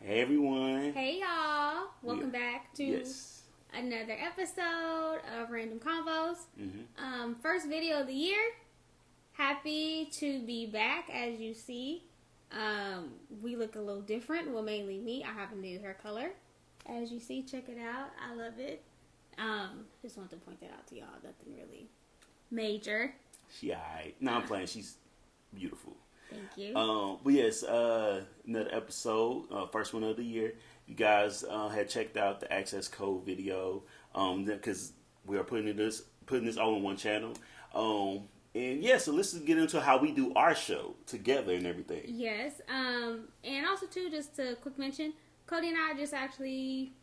Hey everyone. Hey y'all. Welcome back to Yes. another episode of Random Convos. Mm-hmm. First video of the year. Happy to be back. As you see, we look a little different. Well, mainly me. I have a new hair color. As you see, check it out. I love it. Just want to point that out to y'all. Nothing really major. She alright. No, I'm playing. She's beautiful. Thank you. But yes, another episode, first one of the year. You guys had checked out the access code video, because we are putting this all on one channel. And yeah, so let's just get into how we do our show together and everything. Yes. And also too, just a quick mention, Cody and I just actually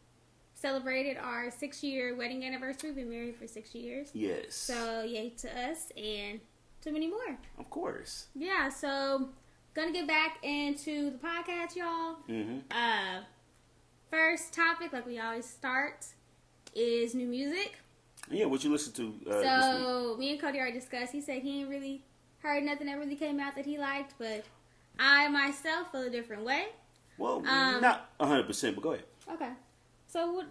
celebrated our 6-year wedding anniversary. We've been married for 6 years. Yes. So yay to us and to many more. Of course. Yeah, so gonna get back into the podcast, y'all. Mm-hmm. First topic, like we always start, is new music. Yeah, what you listen to? So me and Cody already discussed. He said he ain't really heard nothing that really came out that he liked, but I myself feel a different way. Well, not 100%, but go ahead. Okay. So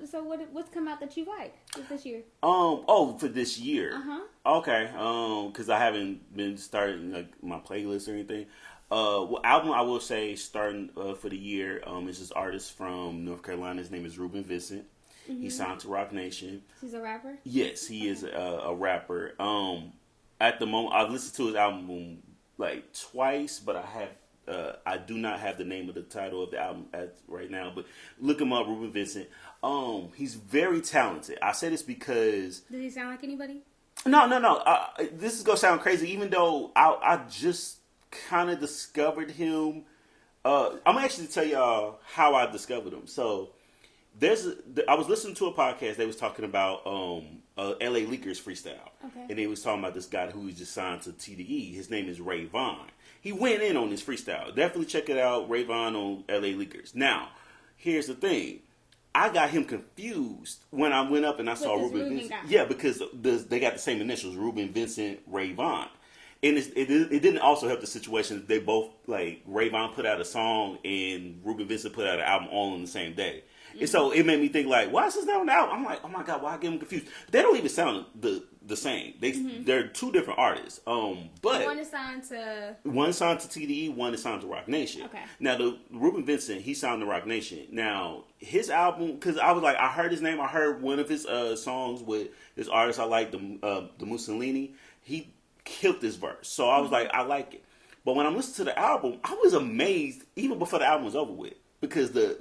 what's come out that you like this year? For this year. Uh-huh. Okay. Because I haven't been starting like my playlist or anything. Album I will say starting for the year is this artist from North Carolina. His name is Ruben Vincent. Mm-hmm. He signed to Rock Nation. He's a rapper? Yes, he is a rapper. At the moment, I've listened to his album like twice, but I do not have the name of the title of the album right now. But look him up, Ruben Vincent. He's very talented. I say this because... Does he sound like anybody? No. This is gonna sound crazy, even though I just kind of discovered him. I'm gonna actually tell y'all how I discovered him. So I was listening to a podcast. They was talking about LA Leakers freestyle, okay, and they was talking about this guy who was just signed to TDE. His name is Ray Vaughn. He went in on this freestyle. Definitely check it out, Ray Vaughn on LA Leakers. Now, here's the thing. I got him confused when I went up and I saw Ruben Vincent. Yeah, because they got the same initials, Ruben Vincent, Ray Vaughn. And it didn't also help the situation that they both, like, Ray Vaughn put out a song and Ruben Vincent put out an album all on the same day. Mm-hmm. And so it made me think, like, why is this not an album? I'm like, oh my God, why I get them confused? They don't even sound the same. They're two different artists. But one is signed to TDE, one is signed to Rock Nation. Okay. Now the Ruben Vincent, he signed to Rock Nation. Now his album, because I was like, I heard his name, I heard one of his songs with this artist I like, the Mussolini. He killed this verse, so I was like, I like it. But when I'm listening to the album, I was amazed even before the album was over with. Because the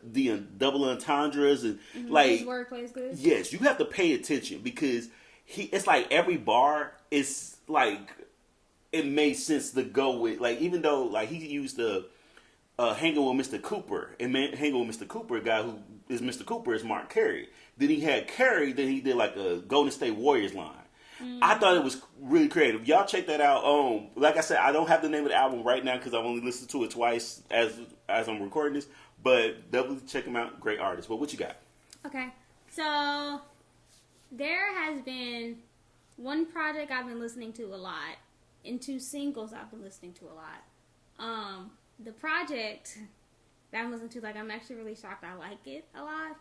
double entendres and like his wordplay is good. Yes, you have to pay attention because it's like every bar is like it made sense to go with, like, even though like he used the hanging with Mr. Cooper, and hanging with Mr. Cooper, a guy who is Mr. Cooper is Mark Carey. Then he had Carey, then he did like a Golden State Warriors line. I thought it was really creative. Y'all check that out. Like I said, I don't have the name of the album right now because I've only listened to it twice as I'm recording this. But definitely check him out. Great artist. But what you got? Okay. So there has been one project I've been listening to a lot, and 2 singles I've been listening to a lot. The project that I'm listening to, like, I'm actually really shocked I like it a lot,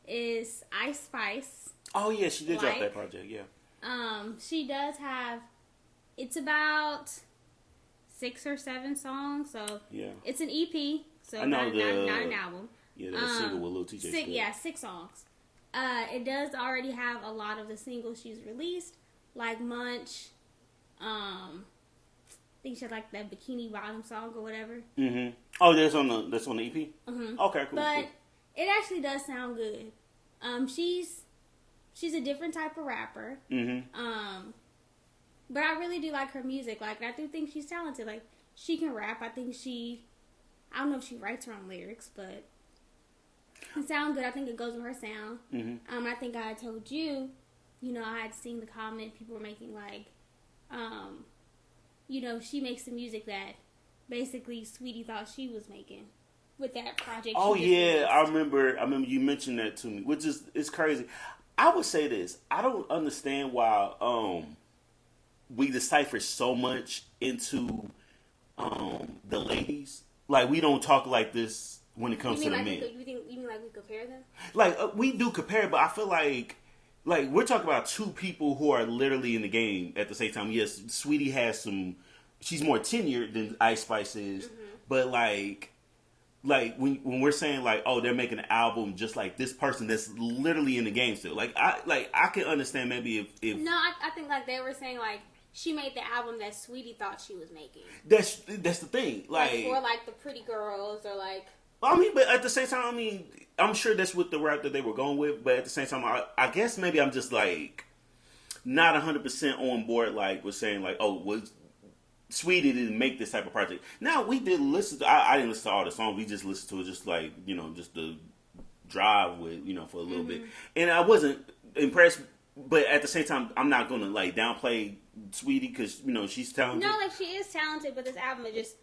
is Ice Spice. Oh yeah, she did drop that project. Yeah. She does have, it's about 6 or 7 songs, so yeah, it's an EP, so not an album. Yeah, that single with Lil TJ. Yeah, 6 songs. It does already have a lot of the singles she's released, like Munch. I think she had like that Bikini Bottom song or whatever. Mm-hmm. Oh, that's on the EP. Mm-hmm. Okay, cool. But it actually does sound good. She's a different type of rapper. Mm-hmm. But I really do like her music. Like, I do think she's talented. Like, she can rap. I don't know if she writes her own lyrics, but it sounds good. I think it goes with her sound. Mm-hmm. I think I had told you, I had seen the comment people were making, like, she makes the music that basically Sweetie thought she was making with that project. Oh yeah, I remember you mentioned that to me, which is, it's crazy. I would say this. I don't understand why we decipher so much into the ladies. Like, we don't talk like this when it comes to the men. You mean like we compare them? Like we do compare, but I feel like we're talking about two people who are literally in the game at the same time. Yes, Sweetie has some. She's more tenured than Ice Spice is, but like when we're saying like, oh, they're making an album just like this person that's literally in the game still. I can understand maybe if no, I think like they were saying like she made the album that Sweetie thought she was making. That's the thing. Like for like the pretty girls or like. I mean, but at the same time, I mean, I'm sure that's what the route that they were going with. But at the same time, I guess maybe I'm just like not 100% on board. Like was saying like, oh, was Sweetie didn't make this type of project. Now we did listen to. I didn't listen to all the songs. We just listened to it, just like just the drive with for a little bit, and I wasn't impressed. But at the same time, I'm not gonna like downplay Sweetie because she's talented. No, like she is talented, but this album it just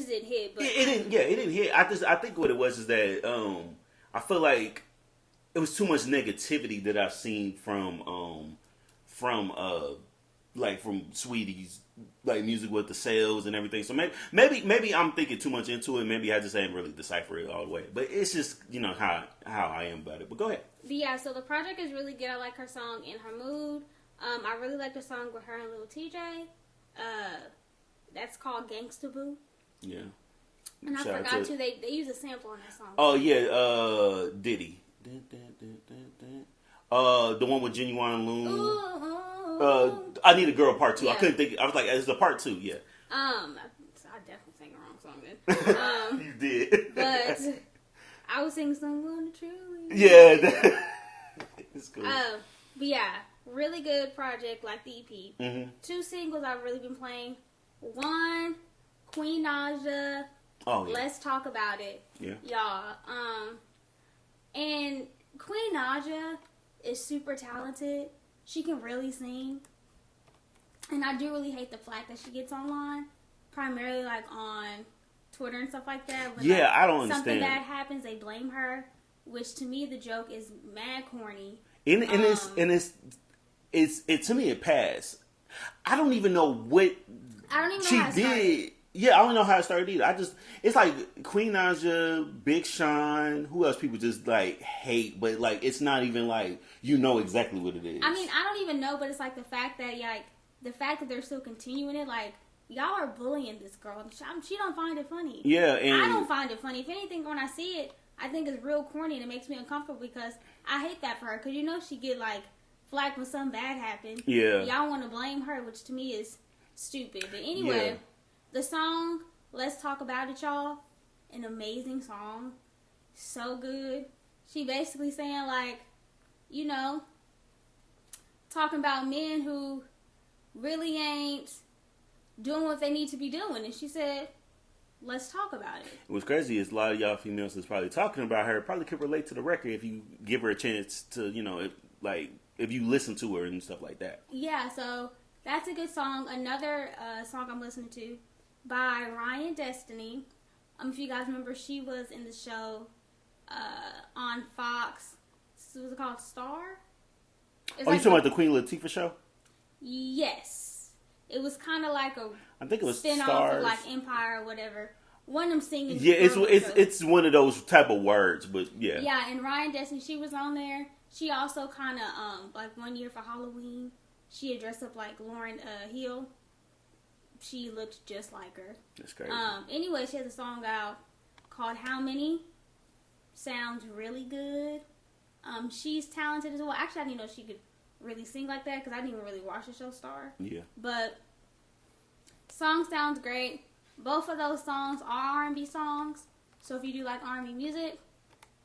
didn't hit. But it didn't. Yeah, it didn't hit. I think what it was is that I feel like it was too much negativity that I've seen from Sweetie's like music with the sales and everything. So maybe I'm thinking too much into it. Maybe I just ain't really decipher it all the way. But it's just how I am about it. But go ahead. But yeah, so the project is really good. I like her song In Her Mood. I really like the song with her and Lil TJ. That's called Gangsta Boo. Yeah. And I forgot to they use a sample in that song. Oh yeah, Diddy. The one with Genuine Loon. I Need a Girl Part 2. Yeah. I couldn't think. I was like, it's a Part 2. Yeah. I definitely sang the wrong song then. You did. But I was singing Someone Truly. Yeah. It's cool. But yeah, really good project, like the EP. Mm-hmm. 2 singles I've really been playing. 1, Queen Naja. Oh, yeah. Let's Talk About It. Yeah. Y'all. And Queen Naja is super talented. She can really sing. And I do really hate the flack that she gets online. Primarily like on Twitter and stuff like that. When, yeah, I don't understand. Something bad happens, they blame her. Which to me the joke is mad corny. And it's to me it passed. I don't even know what she did. Yeah, I don't know how it started either. It's like Queen Naja, Big Sean, who else people just like hate, but like it's not even like exactly what it is. I mean, I don't even know, but it's like the fact that they're still continuing it, like y'all are bullying this girl. She don't find it funny. Yeah, and I don't find it funny. If anything, when I see it, I think it's real corny and it makes me uncomfortable because I hate that for her. Because she get like flack when something bad happened. Yeah, y'all want to blame her, which to me is stupid. But anyway. Yeah. The song, Let's Talk About It, y'all, an amazing song. So good. She basically saying, like, talking about men who really ain't doing what they need to be doing. And she said, let's talk about it. What's crazy is a lot of y'all females that's probably talking about her probably could relate to the record if you give her a chance to, if you listen to her and stuff like that. Yeah, so that's a good song. Another song I'm listening to by Ryan Destiny. If you guys remember, she was in the show on Fox. Was it called Star? You talking about the Queen Latifah show? Yes. It was kind of like I think it was spin-off of like Empire or whatever. One of them singing. Yeah, it's one of those type of words, but yeah. Yeah, and Ryan Destiny, she was on there. She also kind of like one year for Halloween, she had dressed up like Lauryn Hill. She looked just like her. That's crazy. Anyway, she has a song out called How Many. Sounds really good. She's talented as well. Actually, I didn't know she could really sing like that because I didn't even really watch the show Star. Yeah. But song sounds great. Both of those songs are R&B songs. So if you do like R&B music,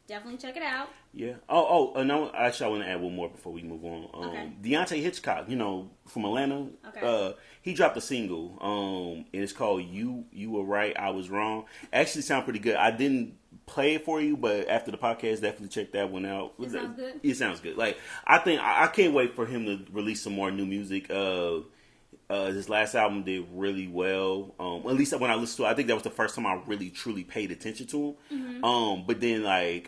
definitely check it out. Yeah. No, actually, I want to add one more before we move on. Okay. Deontay Hitchcock, from Atlanta. Okay. He dropped a single, and it's called "You Were Right, I Was Wrong." Actually, sound pretty good. I didn't play it for you, but after the podcast, definitely check that one out. It sounds good. It sounds good. Like I think I can't wait for him to release some more new music. His last album did really well. At least when I listened to it, I think that was the first time I really truly paid attention to him. Mm-hmm. But then I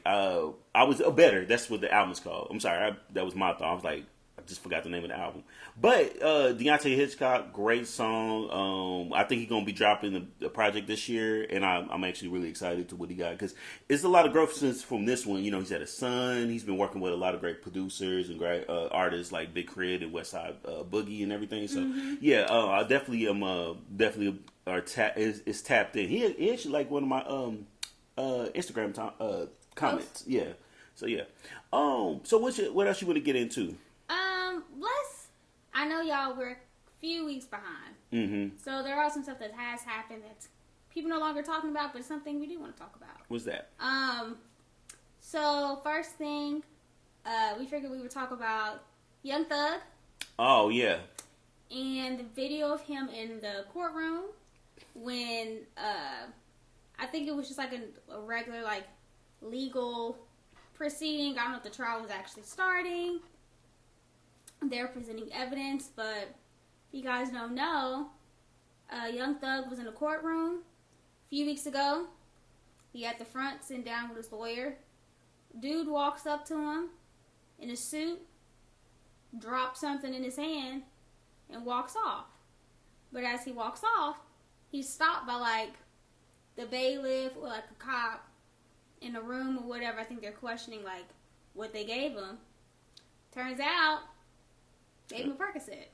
was better. That's what the album's called. I'm sorry, that was my thought. I was like, I just forgot the name of the album. But Deontay Hitchcock, great song. I think he's gonna be dropping the project this year, and I'm actually really excited to what he got because it's a lot of growth since from this one. You know, he's had a son. He's been working with a lot of great producers and great artists like Big Crit and Westside Boogie and everything. So yeah, I definitely am is tapped in. He actually like one of my Instagram comments. Yeah. So yeah. So what else you want to get into? I know y'all were a few weeks behind. Mm-hmm. So there are some stuff that has happened that people no longer talking about, but it's something we do want to talk about. What's that? So first thing, we figured we would talk about Young Thug. Oh yeah. And the video of him in the courtroom when I think it was just like a regular like legal proceeding. I don't know if the trial was actually starting. They're presenting evidence, but if you guys don't know, Young Thug was in a courtroom a few weeks ago. He at the front sitting down with his lawyer. Dude walks up to him in a suit, drops something in his hand, and walks off. But as he walks off, he's stopped by like the bailiff or like a cop in a room or whatever. I think they're questioning like what they gave him. Turns out, gave him a Percocet.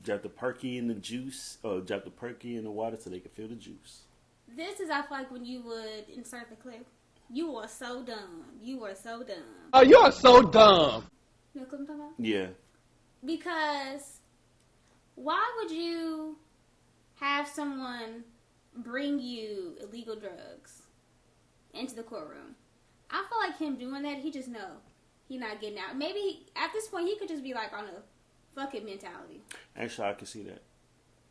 Drop the perky in the juice, or drop the perky in the water so they can feel the juice. This is, I feel like, when you would insert the clip. You are so dumb. You are so dumb. Oh, you are so dumb. You know what I'm talking about? Yeah. Because why would you have someone bring you illegal drugs into the courtroom? I feel like him doing that, he just know he not getting out. Maybe at this point he could just be like on a fuck it mentality. Actually, I can see that.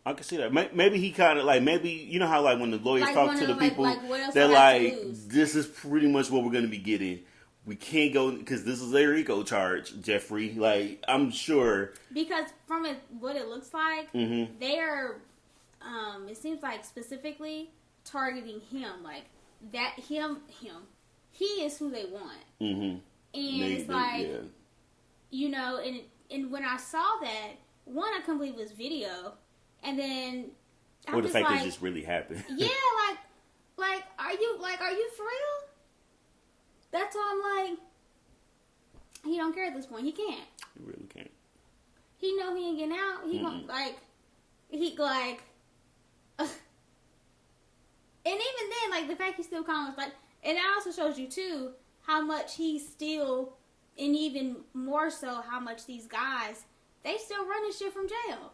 I can see that. Maybe he kind of like, maybe, you know how like when the lawyers like talk to the people, they're like, this is pretty much what we're going to be getting. We can't go, because this is their RICO charge, Jeffrey. Like, I'm sure. Because from what it looks like, they're, it seems like specifically targeting him. Like, that, him, he is who they want. Mm-hmm. And it's like, you know, and when I saw that, one, I couldn't believe it was video. And then or the fact that it just really happened. Yeah, like, are you for real? That's why I'm like, he don't care at this point. He can't. He really can't. He know he ain't getting out. He gonna and even then, like the fact he still calling like, and it also shows you too how much he's still, and even more so how much these guys, they still running shit from jail.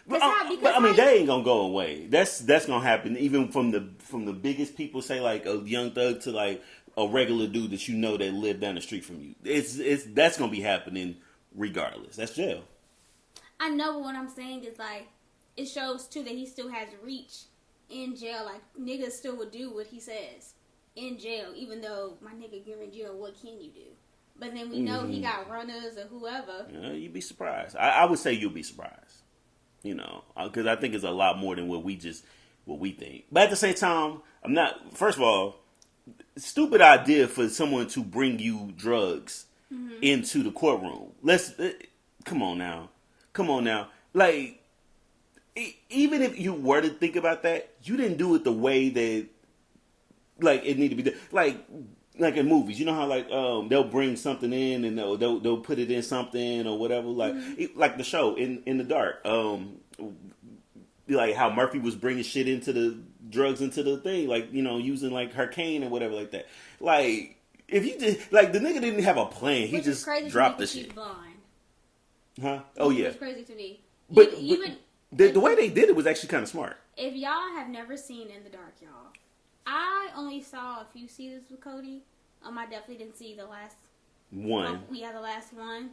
But I mean, they ain't gonna go away. That's gonna happen. Even from the biggest people, say like a Young Thug to like a regular dude that you know that live down the street from you. That's gonna be happening regardless. That's jail. I know, but what I'm saying is like it shows too that he still has reach in jail. Like niggas still would do what he says in jail, even though my nigga, you're in jail. What can you do? But then we know he got runners or whoever. Yeah, you'd be surprised. I would say you'll be surprised. You know, because I think it's a lot more than what we think. But at the same time, I'm not. First of all, stupid idea for someone to bring you drugs into the courtroom. Come on now. Like, even if you were to think about that, you didn't do it the way that like it needed to be done. Like in movies, you know how like they'll bring something in and they'll put it in something or whatever, like the show in the dark, like how Murphy was bringing shit into the drugs into the thing, like, you know, using like her cane or whatever like that. Like if you just like the nigga didn't have a plan, he just dropped the shit. Blind. Huh? Oh yeah. It's crazy to me. But the way they did it was actually kind of smart. If y'all have never seen In the Dark, y'all. I only saw a few seasons with Cody. I definitely didn't see the last one. The last one.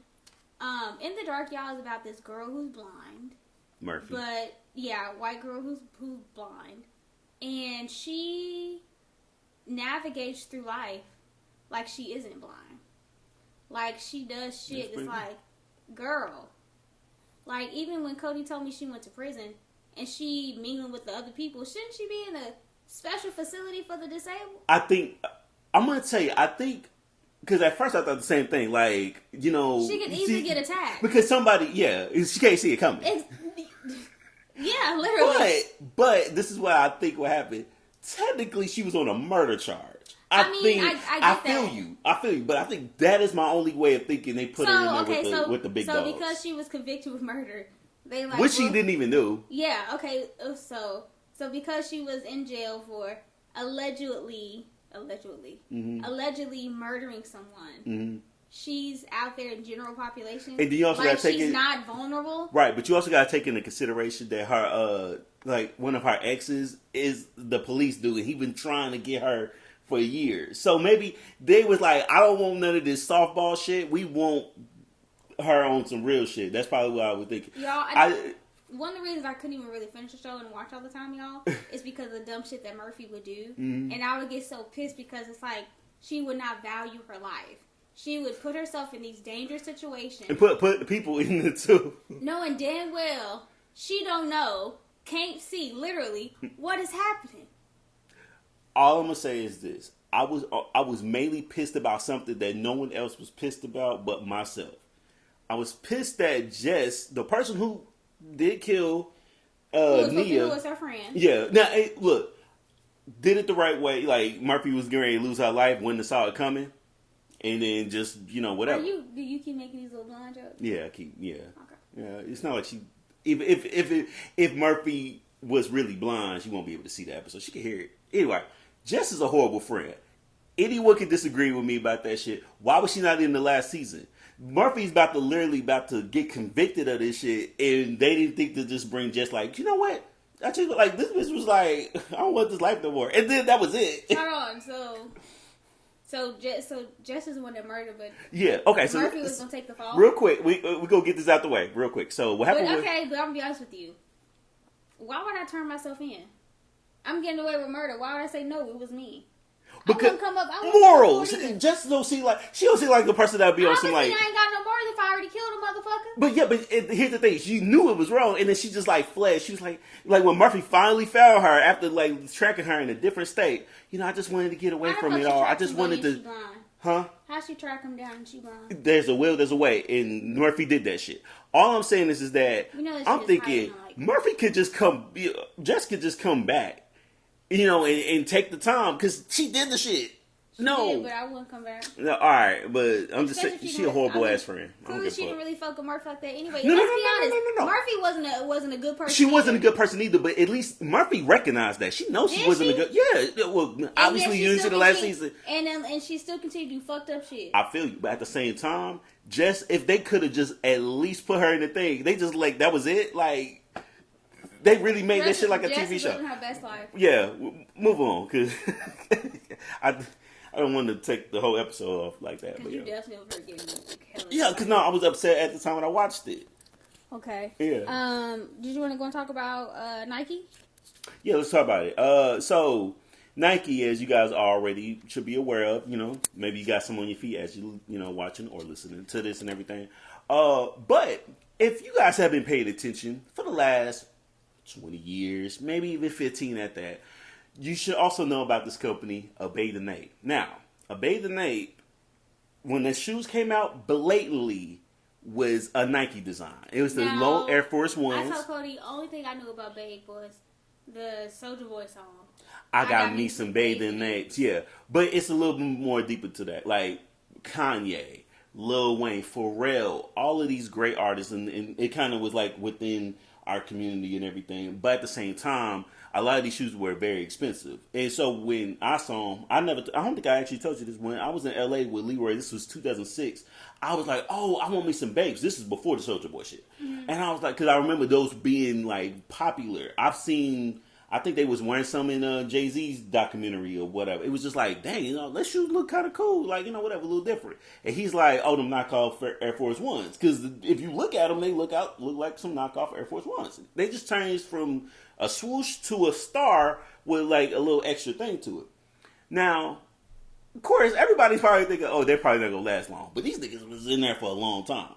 In the Dark, y'all, is about this girl who's blind. Murphy. But yeah, white girl who's blind, and she navigates through life like she isn't blind. Like she does shit. It's like, girl. Like even when Cody told me she went to prison and she mingling with the other people, shouldn't she be in a special facility for the disabled? I'm gonna tell you, I think Because at first I thought the same thing. Like, you know, she could easily get attacked because somebody, she can't see it coming. Yeah, literally. But this is what I think what happened. Technically, she was on a murder charge. I feel you, but I think that is my only way of thinking. They put her in there with the big dogs. So because she was convicted with murder, they like which she didn't even do. Yeah. Okay. So because she was in jail for allegedly murdering someone, she's out there in general population. And you also got to take she's not vulnerable, right? But you also got to take into consideration that her one of her exes is the police dude, and he been trying to get her for years. So maybe they was like, I don't want none of this softball shit. We want her on some real shit. That's probably what I was thinking. Y'all, one of the reasons I couldn't even really finish the show and watch all the time, y'all, is because of the dumb shit that Murphy would do. Mm-hmm. And I would get so pissed because it's like she would not value her life. She would put herself in these dangerous situations. And put people in it too. Knowing damn well she don't know, can't see, literally, what is happening. All I'm gonna say is this: I was mainly pissed about something that no one else was pissed about but myself. I was pissed that Jess, the person who did kill Nia, who was her friend. Yeah. Now, look, did it the right way. Like Murphy was getting ready to lose her life when they saw it coming, and then just whatever. Do you keep making these little blind jokes? Yeah, I keep. Yeah. Okay. Yeah, it's not like she. If Murphy was really blind, she won't be able to see the episode. She can hear it anyway. Jess is a horrible friend. Anyone can disagree with me about that shit. Why was she not in the last season? Murphy's literally about to get convicted of this shit, and they didn't think to just bring Jess. Like, you know what? I just like this bitch was like, I don't want this life no more, and then that was it. Hold on, so Jess is the one that murdered, but yeah, okay. So Murphy was gonna take the fall. Real quick, we gonna get this out the way real quick. So what happened? But I'm gonna be honest with you. Why would I turn myself in? I'm getting away with murder. Why would I say no? It was me. Because morals. Jess don't see like she don't see like the person that would be on some like. I ain't got no morals if I already killed a motherfucker. But yeah, here's the thing: she knew it was wrong, and then she just like fled. She was like when Murphy finally found her after like tracking her in a different state. I just wanted to get away from it all. I just wanted to. Huh? How'd she track him down and she blind? There's a will, there's a way, and Murphy did that shit. All I'm saying is that I'm thinking Murphy could just come. Jess could just come back. And take the time because she did the shit. She did, but I wouldn't come back. No, all right, but I'm just saying she a horrible ass friend. Clearly, she didn't really fuck with Murphy like that anyway. No, let's be honest. No. Murphy wasn't a good person. She wasn't a good person either, but at least Murphy recognized that. She knows she wasn't a good. Yeah, well, obviously you didn't see the last season, and she still continued to do fucked up shit. I feel you, but at the same time, if they could have just at least put her in the thing, they just like that was it, like. They really made that shit like a TV show. Living her best life. Yeah, move on, because I don't want to take the whole episode off like that. Because you definitely over here getting yeah, because I was upset at the time when I watched it. Okay. Yeah. Did you want to go and talk about Nike? Yeah, let's talk about it. So Nike, as you guys already should be aware of, maybe you got some on your feet as you watching or listening to this and everything. But if you guys have been paying attention for the last 20 years, maybe even 15 at that, you should also know about this company, Obey the Nate. Now, Obey the Nate, when the shoes came out, blatantly was a Nike design. It was the low Air Force Ones. I told Cody, only thing I knew about Babe was the Soulja Boy song. I got me some Obey the Nates, yeah. But it's a little bit more deeper to that. Like Kanye, Lil Wayne, Pharrell, all of these great artists, and it kind of was like within our community and everything, but at the same time, a lot of these shoes were very expensive. And so when I saw them, I don't think I actually told you this, when I was in LA with Leroy, this was 2006, I was like, oh, I want me some Babes. This is before the Soulja Boy shit. Mm-hmm. And I was like, because I remember those being like popular. I think they was wearing some in Jay-Z's documentary or whatever. It was just like, dang, that shoes look kind of cool. Like, whatever, a little different. And he's like, oh, them knockoff Air Force Ones. Because if you look at them, they look like some knockoff Air Force Ones. They just changed from a swoosh to a star with like a little extra thing to it. Now, of course, everybody's probably thinking, oh, they're probably not going to last long. But these niggas was in there for a long time.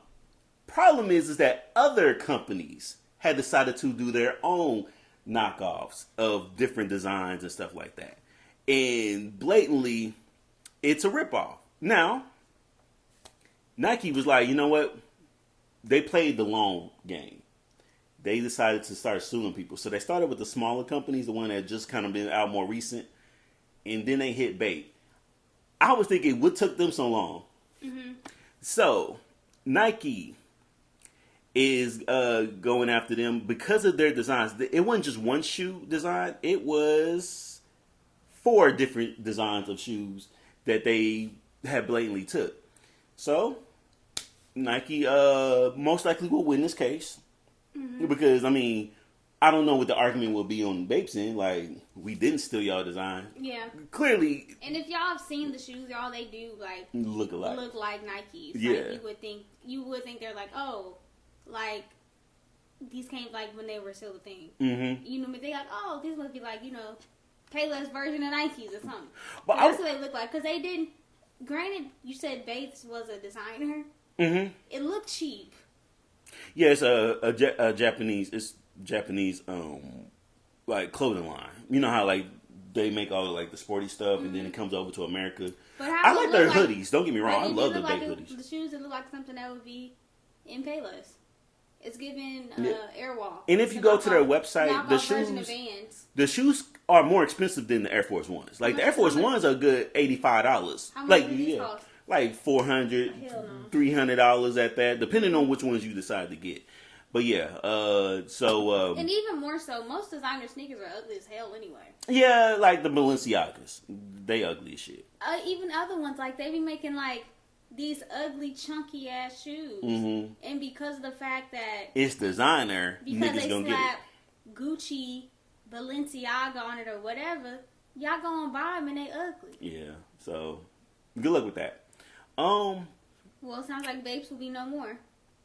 Problem is that other companies had decided to do their own knockoffs of different designs and stuff like that. And blatantly, it's a ripoff. Now, Nike was like, you know what? They played the long game. They decided to start suing people. So they started with the smaller companies, the one that just kind of been out more recent, and then they hit bait. I was thinking, what took them so long? Mm-hmm. So Nike is going after them because of their designs. It wasn't just one shoe design. It was 4 different designs of shoes that they had blatantly took. So Nike most likely will win this case. Mm-hmm. Because, I mean, I don't know what the argument will be on Bape's end. Like, we didn't steal y'all design. Yeah. Clearly. And if y'all have seen the shoes, all they do, like, look like Nikes. Yeah. Like, you would think they're like, oh, like, these came, like, when they were still a thing. Mm-hmm. You know, but they like, oh, these must be, like, you know, Payless version of Nikes or something. But that's what they look like. Because they didn't, granted, you said Bates was a designer. Mm-hmm. It looked cheap. Yeah, it's a Japanese. It's Japanese, like clothing line. You know how like they make all like the sporty stuff, and then it comes over to America. But I like their hoodies. Don't get me wrong. I love the big hoodies. The shoes that look like something that would be in Payless. It's giving Airwalk. And if you go to their website, the shoes are more expensive than the Air Force Ones. Like the Air Force Ones are a good $85. How much do these cost? Like $400, $300 at that, depending on which ones you decide to get. But yeah, and even more so, most designer sneakers are ugly as hell anyway. Yeah, like the Balenciagas, they ugly as shit. Even other ones, like they be making like these ugly chunky ass shoes, and because of the fact that it's designer, because niggas they gonna slap get it. Gucci, Balenciaga on it or whatever, y'all gonna buy them and they ugly. Yeah, so good luck with that. Well, it sounds like Babes will be no more.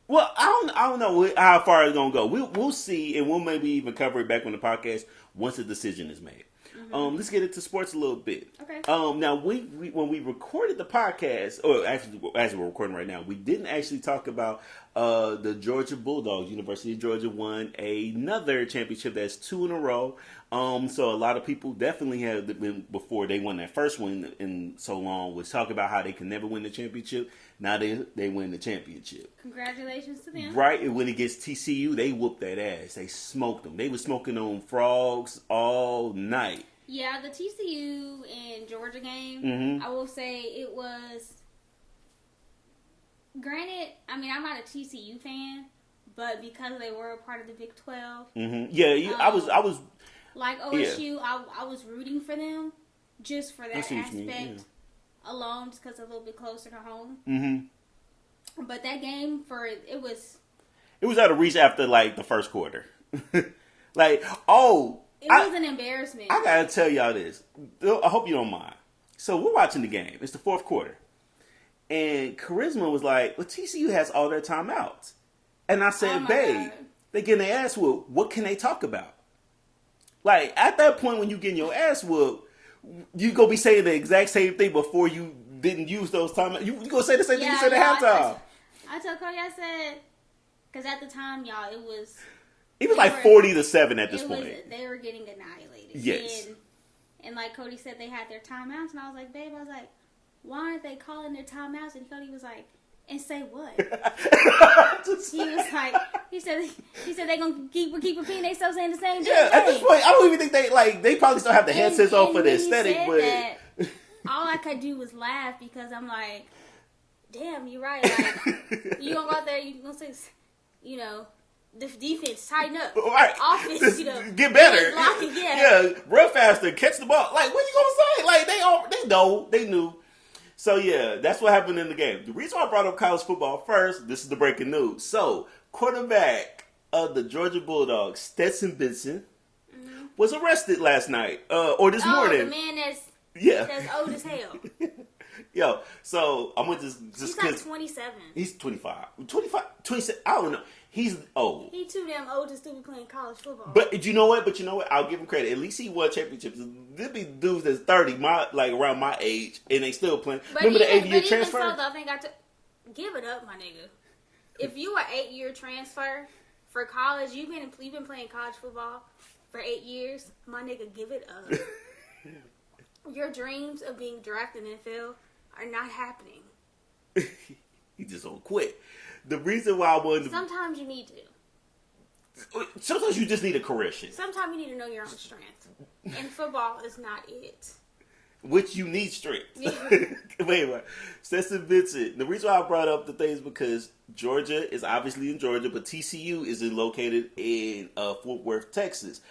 Well, I don't know how far it's gonna go. We'll see, and we'll maybe even cover it back on the podcast once a decision is made. Mm-hmm. Let's get into sports a little bit. Okay. Now when we recorded the podcast, or actually as we're recording right now, we didn't actually talk about the Georgia Bulldogs. University of Georgia won another championship. That's 2 in a row. So a lot of people definitely have been, before they won that first one in so long, was talking about how they can never win the championship. Now they win the championship. Congratulations to them. Right, and when it gets TCU, they whooped that ass. They smoked them. They were smoking on frogs all night. Yeah, the TCU and Georgia game, I will say it was. Granted, I mean, I'm not a TCU fan, but because they were a part of the Big 12. Yeah, I was. Like OSU, yeah. I was rooting for them just for that aspect alone, just because it's a little bit closer to home. Mm-hmm. But that game, it was out of reach after like the first quarter. Like, it was an embarrassment. I gotta tell y'all this. I hope you don't mind. So we're watching the game. It's the fourth quarter, and Charisma was like, "Well, TCU has all their timeouts," and I said, "Babe, they getting their ass whooped. What can they talk about?" Like, at that point when you getting your ass whooped, you gonna be saying the exact same thing before you didn't use those timeouts. You gonna say the same thing you said at halftime. I told Cody, I said, because at the time, y'all, it was like 40-7 at this point. They were getting annihilated. Yes. And like Cody said, they had their timeouts, and I was like, babe, why aren't they calling their timeouts? And Cody was like, and say what? he said they gonna keep repeating themselves saying the same thing. Yeah, at this point, I don't even think they probably still have the headsets on for the aesthetic, but all I could do was laugh because I'm like, damn, you're right. Like, you gonna go out there, you gonna say, you know, the defense tighten up, right? Offense, you know, get better, yeah, run faster, catch the ball. Like, what you gonna say? Like, they knew. So, yeah, that's what happened in the game. The reason why I brought up college football first, this is the breaking news. So, quarterback of the Georgia Bulldogs, Stetson Bennett, was arrested last night, or this morning. The man that's old as hell. Yo, so I'm going to just... He's like 27. He's 25. 27, I don't know. He's old. He too damn old to still be playing college football. But you know what? I'll give him credit. At least he won championships. There be dudes that's 30, around my age, and they still playing. But remember the 8-year transfer? Even so, though, I think give it up, my nigga. If you are 8-year transfer for college, you've been playing college football for 8 years, my nigga, give it up. Your dreams of being drafted in the NFL are not happening. He just don't quit. The reason why I wanted to... Sometimes you need to. Sometimes you just need a correction. Sometimes you need to know your own strength. And football is not it. Which you need strength. Wait. Stetson Bennett. The reason why I brought up the thing is because Georgia is obviously in Georgia, but TCU is located in Fort Worth, Texas.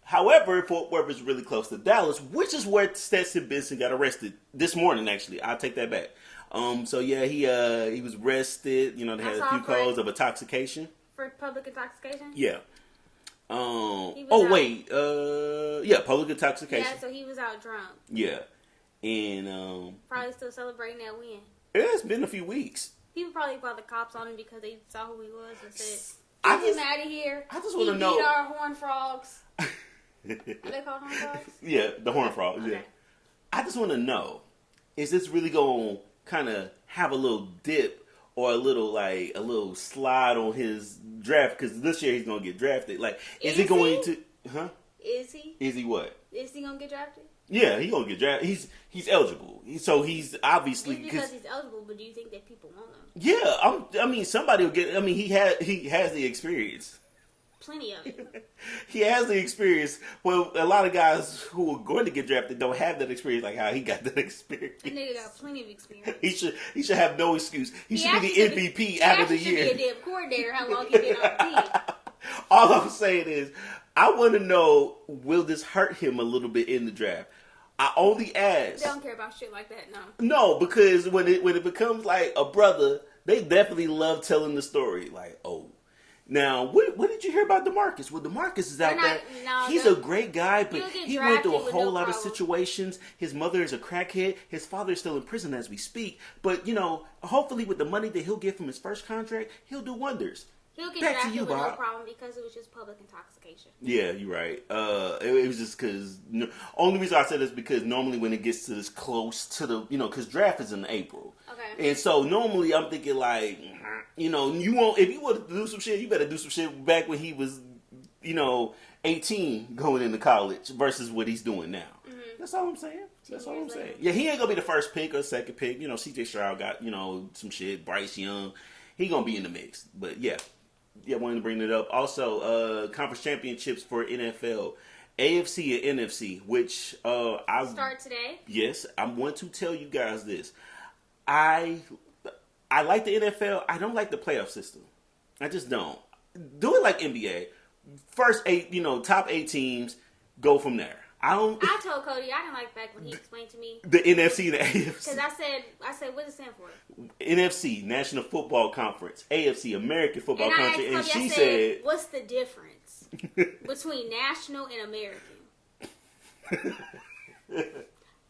However, Fort Worth is really close to Dallas, which is where Stetson Bennett got arrested this morning. Actually, I'll take that back. So yeah, he was arrested. You know, they had a few calls of intoxication. For public intoxication? Yeah. Public intoxication. Yeah, so he was out drunk. Yeah. And probably still celebrating that win. It's been a few weeks. People probably called the cops on him because they saw who he was and said, "Get him out of here." I just want to know. He beat our horn frogs. Are they called horn frogs? Yeah, the horn frogs. Okay. Yeah. I just want to know: is this really going to kind of have a little dip or a little slide on his draft? Because this year he's going to get drafted. Like, is he going to? Huh? Is he? Is he what? Is he going to get drafted? Yeah, he's going to get drafted. He's eligible. So he's obviously... It's because he's eligible, but do you think that people want him? Yeah, I mean, somebody will get... I mean, he has the experience. Plenty of it. He has the experience. Well, a lot of guys who are going to get drafted don't have that experience like how he got that experience. That nigga got plenty of experience. He should have no excuse. He should be the MVP out of the year. He should be a damn coordinator how long he been on the team. All I'm saying is, I want to know, will this hurt him a little bit in the draft? I only ask. They don't care about shit like that, no. No, because when it becomes like a brother, they definitely love telling the story. Like, oh, now what did you hear about DeMarcus? Well, DeMarcus is out there. No, he's a great guy, but he went through a whole lot of situations. His mother is a crackhead. His father is still in prison as we speak. But hopefully with the money that he'll get from his first contract, he'll do wonders. He'll get drafted with no problem because it was just public intoxication. Yeah, you're right. It was just because... only reason I said this is because normally when it gets to this close to the... because draft is in April. Okay. And so normally I'm thinking like, you won't... If you want to do some shit, you better do some shit back when he was, 18 going into college versus what he's doing now. Mm-hmm. That's all I'm saying. That's all I'm saying. Yeah, he ain't going to be the first pick or second pick. CJ Stroud got, some shit. Bryce Young. He going to be in the mix. But yeah. Yeah, I wanted to bring it up. Also, conference championships for NFL, AFC and NFC, which I start today. Yes, I'm going to tell you guys this. I like the NFL. I don't like the playoff system. I just don't. Do it like NBA. First 8, top 8 teams. Go from there. I told Cody I didn't like back when he explained to me the NFC and the AFC. Because I said, what does it stand for? NFC, National Football Conference, AFC, American Football Conference, and she said, "What's the difference between national and American?"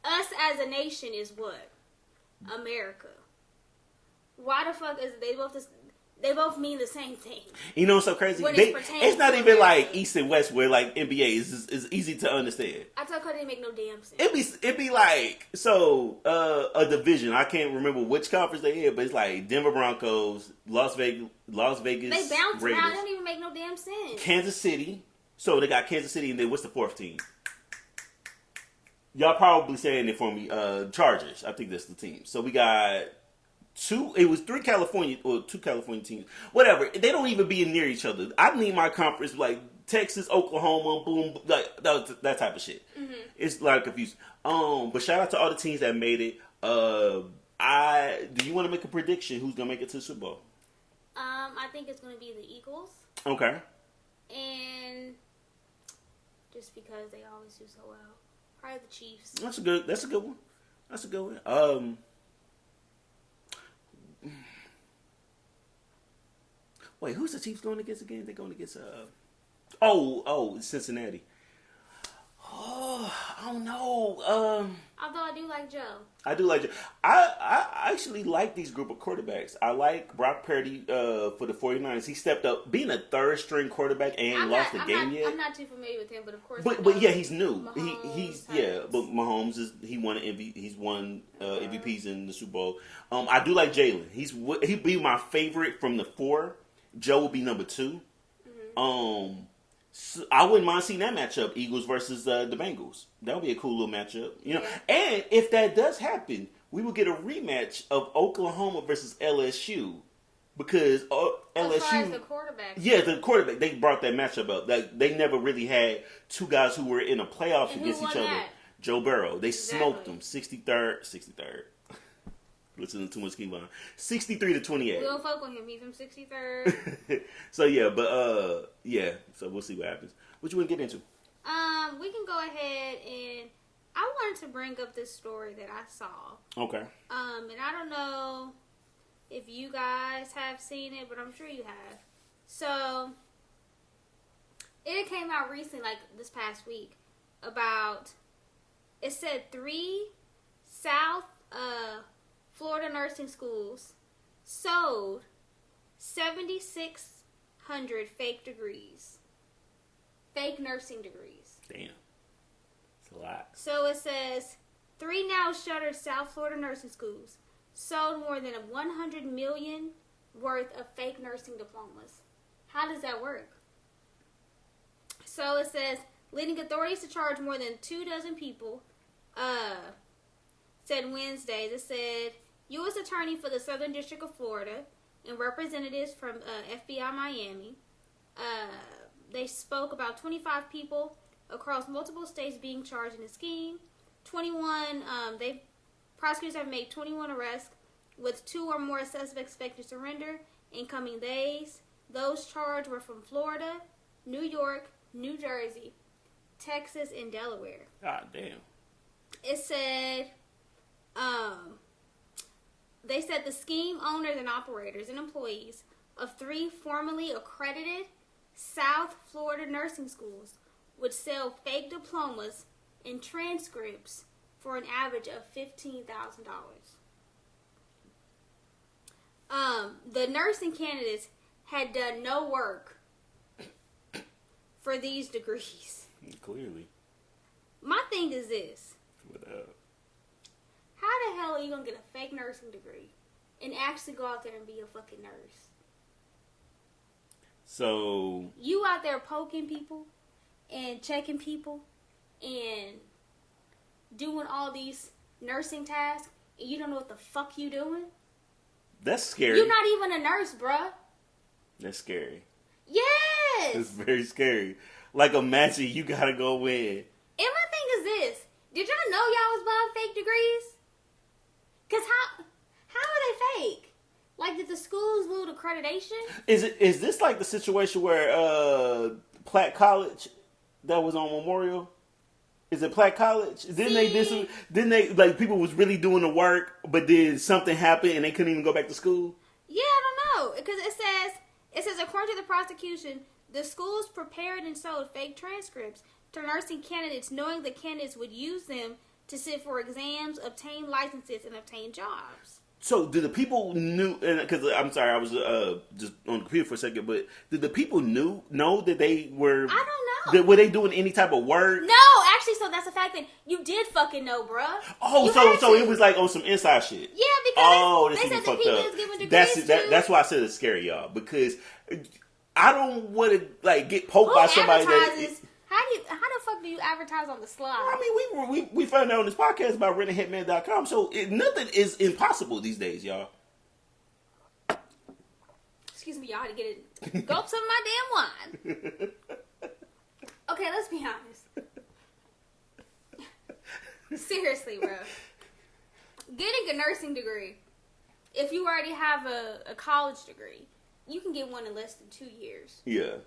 Us as a nation is what? America. Why the fuck is they both mean the same thing. You know what's so crazy? It's not even like East and West where like NBA is easy to understand. I told Cody it make no damn sense. It'd be like a division. I can't remember which conference they in, but it's like Denver Broncos, Las Vegas. They bounce Raiders. around. It don't even make no damn sense. Kansas City. So they got Kansas City, and then what's the 4th team? Y'all probably saying it for me. Chargers. I think that's the team. So we got. 2 California teams. Whatever. They don't even be near each other. I need my conference like Texas, Oklahoma, boom, like that type of shit. Mm-hmm. It's a lot of confusion. But shout out to all the teams that made it. Do you want to make a prediction? Who's gonna make it to the Super Bowl? I think it's gonna be the Eagles. Okay. And just because they always do so well, probably the Chiefs. That's a good one. Wait, who's the Chiefs going against again? They're going against Cincinnati. Oh, I don't know. Although I do like Joe. I actually like these group of quarterbacks. I like Brock Purdy for the 49ers. He stepped up, being a 3rd string quarterback and ain't lost a game yet. I'm not too familiar with him, but of course. But yeah, he's new. Mahomes, but Mahomes he won MVPs in the Super Bowl. I do like Jalen. He'd be my favorite from the 4. Joe will be number 2. Mm-hmm. So I wouldn't mind seeing that matchup, Eagles versus the Bengals. That would be a cool little matchup, Yeah. And if that does happen, we would get a rematch of Oklahoma versus LSU because LSU. As far as the quarterback. Yeah, the quarterback. They brought that matchup up. Like they never really had two guys who were in a playoffs against each other. That? Joe Burrow. They smoked them 63rd. Listening to too much Kevon. 63-28. We don't fuck with him. He's from 63rd. So yeah, but yeah. So we'll see what happens. What you want to get into? We can go ahead and I wanted to bring up this story that I saw. Okay. And I don't know if you guys have seen it, but I'm sure you have. So it came out recently, like this past week, about it said 3 South Florida nursing schools sold 7,600 fake degrees. Fake nursing degrees. Damn. It's a lot. So it says 3 now shuttered South Florida nursing schools sold more than $100 million worth of fake nursing diplomas. How does that work? So it says leading authorities to charge more than 24 people said Wednesday. It said U.S. Attorney for the Southern District of Florida and representatives from FBI Miami. They spoke about 25 people across multiple states being charged in the scheme. 21, prosecutors have made 21 arrests with 2 or more suspects expected to surrender in coming days. Those charged were from Florida, New York, New Jersey, Texas, and Delaware. God damn. It said, they said the scheme owners and operators and employees of 3 formally accredited South Florida nursing schools would sell fake diplomas and transcripts for an average of $15,000. The nursing candidates had done no work for these degrees. Clearly. My thing is this. What up? How the hell are you going to get a fake nursing degree and actually go out there and be a fucking nurse? So you out there poking people and checking people and doing all these nursing tasks and you don't know what the fuck you doing? That's scary. You're not even a nurse, bruh. That's scary. Yes! It's very scary. Like imagine you gotta go in. And my thing is this. Did y'all know y'all was buying fake degrees? Because how are they fake? Like, did the schools lose accreditation? Is this like the situation where Platt College that was on Memorial? Is it Platt College? Didn't they like people was really doing the work, but then something happened and they couldn't even go back to school? Yeah, I don't know. Because it says according to the prosecution, the schools prepared and sold fake transcripts to nursing candidates, knowing the candidates would use them to sit for exams, obtain licenses, and obtain jobs. So, did the people because I'm sorry, I was just on the computer for a second, but did the people know that they were? I don't know. Were they doing any type of work? No, actually, so that's the fact that you did fucking know, bruh. Oh, so it was like on some inside shit. Yeah, because they said the fucked people up. is giving degrees That's why I said it's scary, y'all, because I don't want to like get poked by somebody that. How the fuck do you advertise on the slide? I mean, we found out on this podcast about rentahitman.com, so nothing is impossible these days, y'all. Excuse me, y'all, to get it. Gulp some of my damn wine. Okay, let's be honest. Seriously, bro. Getting a nursing degree, if you already have a college degree, you can get one in less than 2 years. Yeah.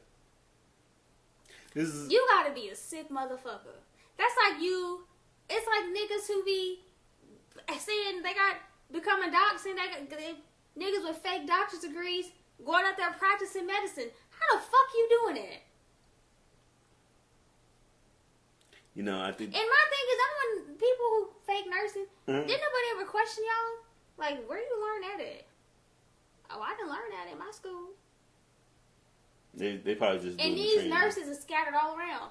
You gotta be a sick motherfucker. That's like it's like niggas who be saying they got becoming docs and they niggas with fake doctor's degrees going out there practicing medicine. How the fuck you doing it? You know, I think. And my thing is, when people who fake nursing, didn't nobody ever question y'all? Like, where you learn that at? Oh, I didn't learn that in my school. They probably just. And these nurses are scattered all around.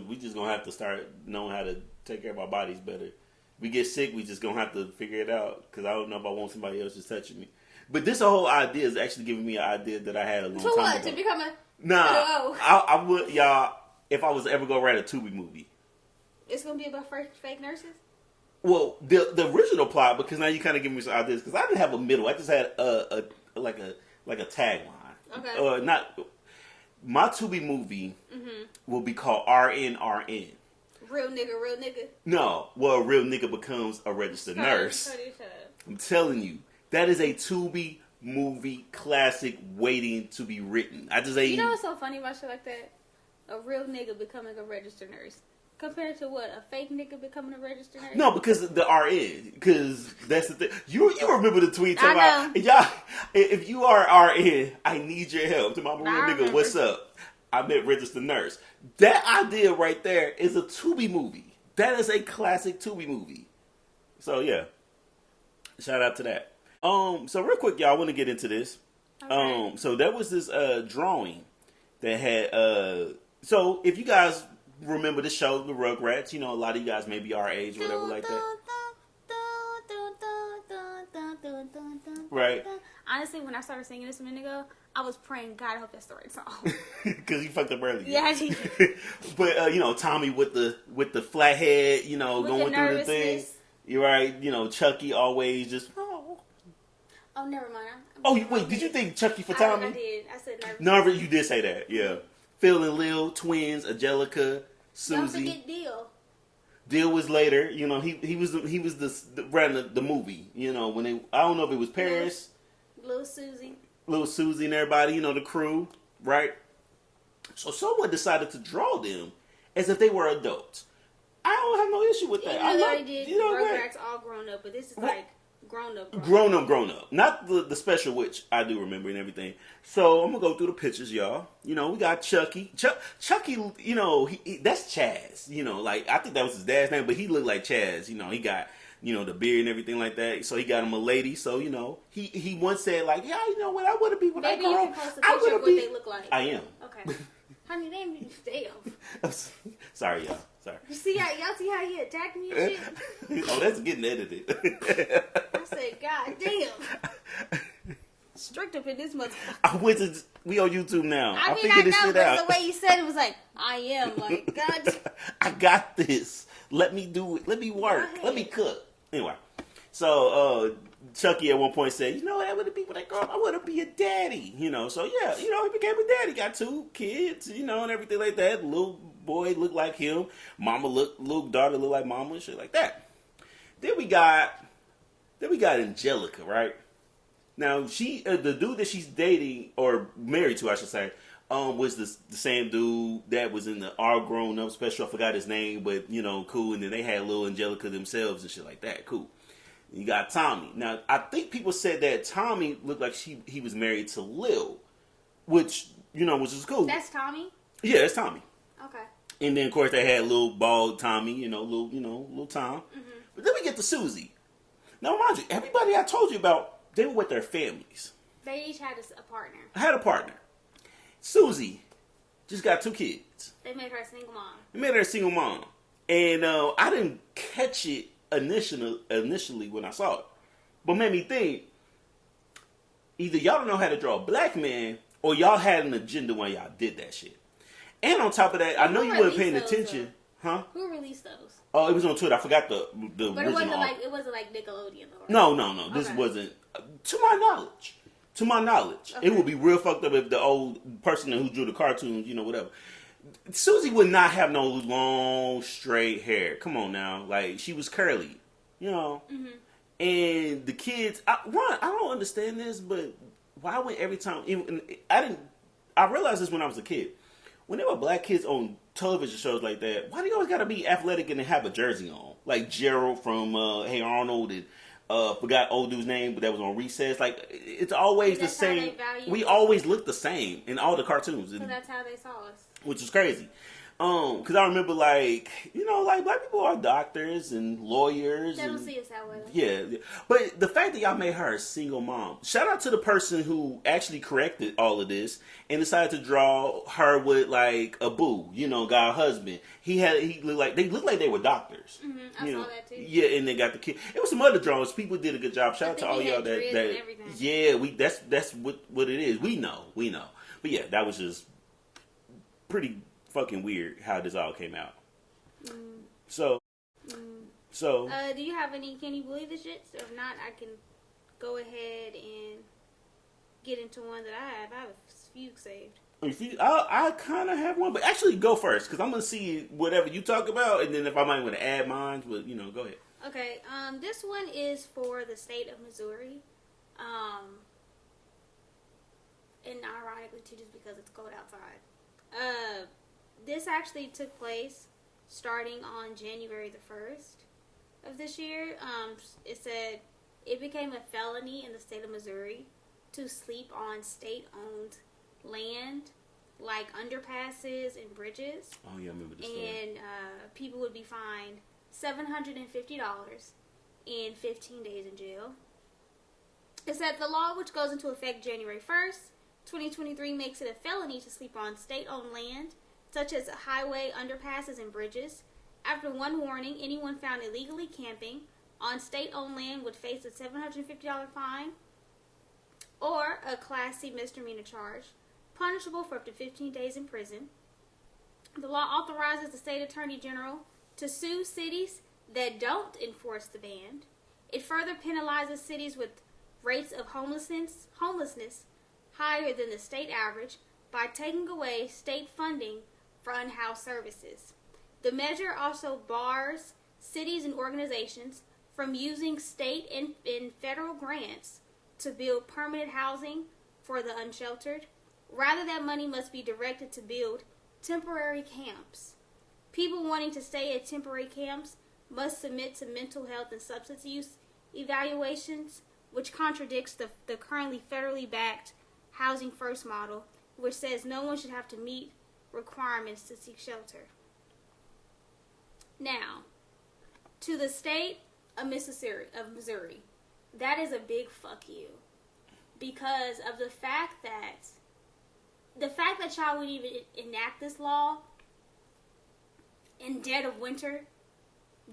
We just gonna have to start knowing how to take care of our bodies better. We get sick, we just gonna have to figure it out. Because I don't know if I want somebody else just touching me. But this whole idea is actually giving me an idea that I had a long time ago. To what? To become a... Nah, I would, y'all, if I was ever gonna write a Tubi movie. It's gonna be about fake nurses? Well, the original plot, because now you kind of give me some ideas, because I didn't have a middle. I just had like a tagline. Okay. Not my Tubi movie will be called RNRN. Real nigga. No, well, a real nigga becomes a registered nurse. Cody, shut up. I'm telling you, that is a Tubi movie classic waiting to be written. I just ain't. You know what's so funny about shit like that? A real nigga becoming a registered nurse. Compared to what? A fake nigga becoming a registered nurse? No, because the RN. Because that's the thing. You remember the tweet talking I about, y'all, if you are RN, I need your help. To my real nigga, what's up? I meant registered nurse. That idea right there is a Tubi movie. That is a classic Tubi movie. So, yeah. Shout out to that. So real quick, y'all, I want to get into this. Okay. So there was this drawing that had so if you guys remember the show, the Rugrats, you know, a lot of you guys maybe our age or whatever like that. Right. Honestly, when I started singing this a minute ago, I was praying, God, I hope that's the right song. Because you fucked up earlier. Yeah, I did. But you know, Tommy with the flat head, you know, With going the through the thing. nervousness. You're right. You know, Chucky always just. Oh, never mind. Wait, did you think Chucky for Tommy? I did. I said nervous. No, you did say that. Yeah. Phil and Lil, twins, Angelica, Susie. Don't forget Deal. Deal was later. You know, he was ran the movie. You know, when they, I don't know if it was Paris, Little Susie and everybody. You know, the crew, right? So someone decided to draw them as if they were adults. I don't have no issue with that. Even I though love, they did you know Rugrats all grown up, but this is like grown up. Grown up. Not the special, which I do remember and everything. So I'm gonna go through the pictures, y'all. You know, we got Chucky. Chucky, you know, that's Chaz. You know, like I think that was his dad's name, but he looked like Chaz. You know, he got, you know, the beard and everything like that. So he got him a lady. So, you know, he once said like, yeah, you know what, I want to be when Maybe I grow you up. can post a picture of what they look like. I am. Okay. Honey, they ain't damn. Sorry, y'all. Sorry. You see how y'all see how he attacked me and shit? Oh, that's getting edited. I said, God damn. Strict up in this motherfucker. We on YouTube now. I mean, figured I this know, shit but out. the way you said it was like, I am. Like, God. I got this. Let me do it. Let me work. Let me cook. Anyway, so Chucky at one point said, you know what I want to be when I grow up? I want to be a daddy. You know, so yeah, you know, he became a daddy. Got 2 kids, you know, and everything like that. Little boy looked like him. Little daughter looked like mama and shit like that. Then we got Angelica, right? Now she, the dude that she's dating or married to, I should say, was the same dude that was in the All Grown Up special. I forgot his name, but you know, cool. And then they had little Angelica themselves and shit like that. Cool. You got Tommy. Now I think people said that Tommy looked like he was married to Lil, which you know, which is cool. That's Tommy? Yeah, that's Tommy. Okay. And then of course they had little bald Tommy, you know, little Tom. Mm-hmm. But then we get to Susie. Now mind you, everybody I told you about, they were with their families. They each had a partner. I had a partner. Susie just got 2 kids. They made her a single mom. They made her a single mom. And I didn't catch it initially when I saw it. But made me think, either y'all don't know how to draw a black man, or y'all had an agenda when y'all did that shit. And on top of that, I know you weren't paying attention. Huh? Who released those? Oh, it was on Twitter. I forgot the But original. it wasn't like Nickelodeon though. Right? No. This wasn't. To my knowledge, okay. It would be real fucked up if the old person who drew the cartoons, you know, whatever. Susie would not have no long straight hair. Come on now, like she was curly, you know. Mm-hmm. And the kids, I don't understand this, but why would every time? I realized this when I was a kid. When there were black kids on television shows like that, why do you always gotta be athletic and have a jersey on? Like Gerald from Hey Arnold and forgot old dude's name, but that was on Recess. Like it's always the same. We always look the same in all the cartoons. So that's how they saw us. Which is crazy. Because I remember, like, you know, like, black people are doctors and lawyers. They don't see us that way. Yeah. But the fact that y'all made her a single mom, shout out to the person who actually corrected all of this and decided to draw her with, like, a boo, you know, got a husband. They looked like they were doctors. Mm-hmm. I saw that, too. Yeah, and they got the kid. It was some other drawings. People did a good job. Shout out to all y'all that yeah, that's what it is. We know. But yeah, that was just pretty fucking weird how this all came out. So So, do you have any? Can you believe this shit? Or if not, I can go ahead and get into one that I have. I have a few saved. I kind of have one, but actually go first because I'm gonna see whatever you talk about, and then if I might want to add mine, well, go ahead. Okay. This one is for the state of Missouri. And ironically too, just because it's cold outside. This actually took place starting on January the 1st of this year. It said it became a felony in the state of Missouri to sleep on state-owned land, like underpasses and bridges. Oh yeah, I remember this story. And people would be fined $750 and 15 days in jail. It said the law, which goes into effect January 1st, 2023, makes it a felony to sleep on state-owned land, such as highway, underpasses, and bridges. After one warning, anyone found illegally camping on state-owned land would face a $750 fine or a Class C misdemeanor charge, punishable for up to 15 days in prison. The law authorizes the state attorney general to sue cities that don't enforce the ban. It further penalizes cities with rates of homelessness higher than the state average by taking away state funding for unhoused services. The measure also bars cities and organizations from using state and federal grants to build permanent housing for the unsheltered. Rather, that money must be directed to build temporary camps. People wanting to stay at temporary camps must submit to mental health and substance use evaluations, which contradicts the currently federally backed Housing First model, which says no one should have to meet requirements to seek shelter. Now, to the state of Missouri, that is a big fuck you, because of the fact that y'all would even enact this law in dead of winter,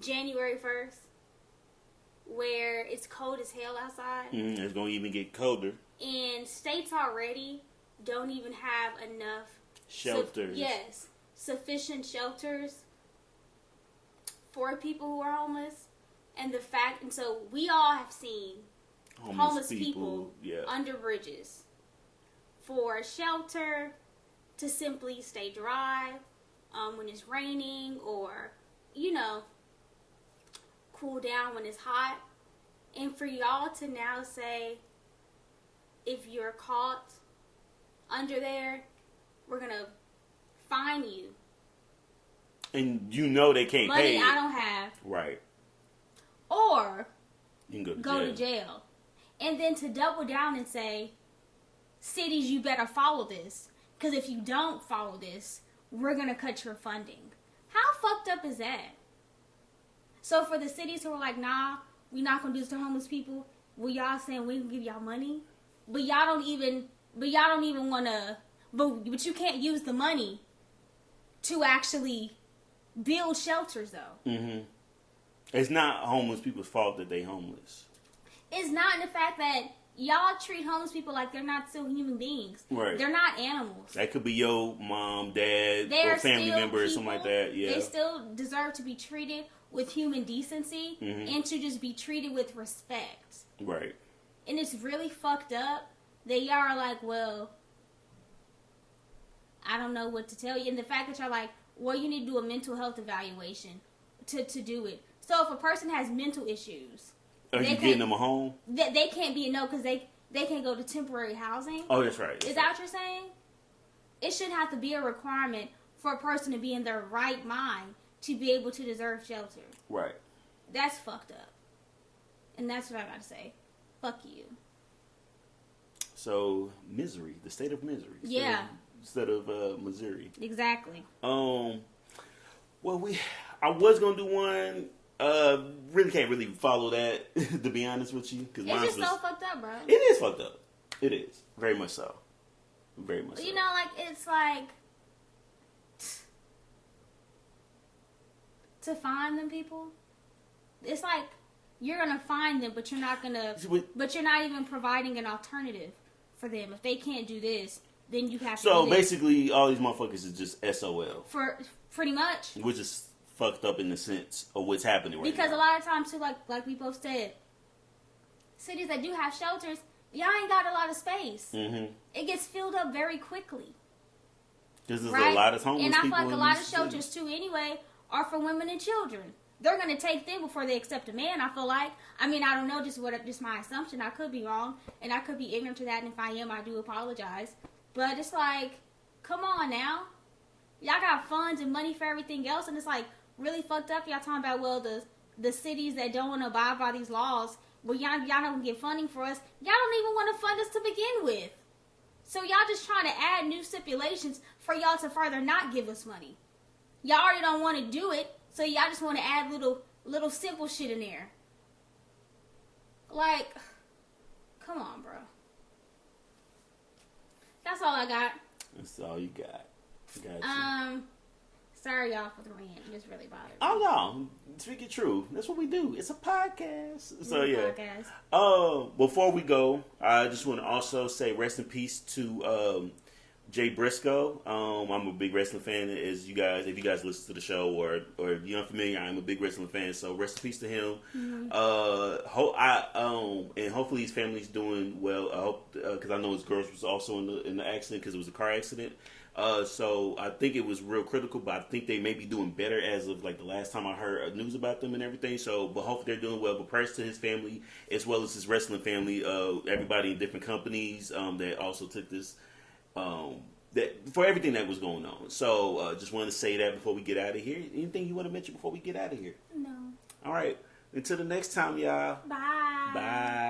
January 1st, where it's cold as hell outside. It's going to even get colder. And states already don't even have enough shelters. Sufficient shelters for people who are homeless. And so we all have seen homeless people under bridges for shelter, to simply stay dry when it's raining, or, cool down when it's hot. And for y'all to now say, if you're caught under there, we're going to fine you. And they can't pay. Money I don't have. Right. Or you can go to jail. And then to double down and say, cities, you better follow this. Because if you don't follow this, we're going to cut your funding. How fucked up is that? So for the cities who are like, nah, we're not going to do this to homeless people, well, y'all saying we can give y'all money? But y'all don't even want to, but you can't use the money to actually build shelters, though. Mm-hmm. It's not homeless people's fault that they homeless. It's not in the fact that y'all treat homeless people like they're not still human beings. Right. They're not animals. That could be your mom, dad, or family member or something like that. Yeah. They still deserve to be treated with human decency and to just be treated with respect. Right. And it's really fucked up that y'all are like, well, I don't know what to tell you. And the fact that y'all like, well, you need to do a mental health evaluation to do it. So if a person has mental issues, are you getting them a home? They can't be because they can't go to temporary housing. Oh, that's right. Is that what you're saying? It shouldn't have to be a requirement for a person to be in their right mind to be able to deserve shelter. Right. That's fucked up. And that's what I gotta say. Fuck you. So, misery. The state of misery. Instead of Missouri. Exactly. Well, I was gonna do one. Really can't really follow that, to be honest with you. Cause it's just so fucked up, bro. It is fucked up. It is. Very much so. Very much so. It's like, to find them people, it's like, you're gonna find them, but you're not even providing an alternative for them. If they can't do this, then you have to do this. So basically, all these motherfuckers is just SOL. For pretty much. Which is fucked up in the sense of what's happening right because now. a lot of times too, like we both said, cities that do have shelters, y'all ain't got a lot of space. Mm-hmm. It gets filled up very quickly. Because there's a lot of homeless people. And I people feel like a lot of cities. shelters too, anyway, are for women and children. They're gonna take them before they accept a man. I feel like. I mean, I don't know, just my assumption. I could be wrong, and I could be ignorant to that. And if I am, I do apologize. But it's like, come on now, y'all got funds and money for everything else, and it's like really fucked up. Y'all talking about the cities that don't want to abide by these laws. Well, y'all don't get funding for us. Y'all don't even want to fund us to begin with. So y'all just trying to add new stipulations for y'all to further not give us money. Y'all already don't want to do it. So y'all just want to add little simple shit in there. Like, come on, bro. That's all I got. That's all you got. Gotcha. Sorry y'all for the rant. It just really bothered me. Oh no, speaking true. That's what we do. It's a podcast. So yeah. Podcast. Before we go, I just want to also say rest in peace to Jay Briscoe. I'm a big wrestling fan. If you guys listen to the show or if you're unfamiliar, I'm a big wrestling fan. So rest in peace to him. Mm-hmm. And hopefully his family's doing well. I hope because I know his girls was also in the accident because it was a car accident. So I think it was real critical, but I think they may be doing better as of like the last time I heard news about them and everything. So, but hopefully they're doing well. But prayers to his family as well as his wrestling family. Everybody in different companies that also took this. That for everything that was going on. So just wanted to say that before we get out of here. Anything you want to mention before we get out of here? No. All right. Until the next time, y'all. Bye. Bye.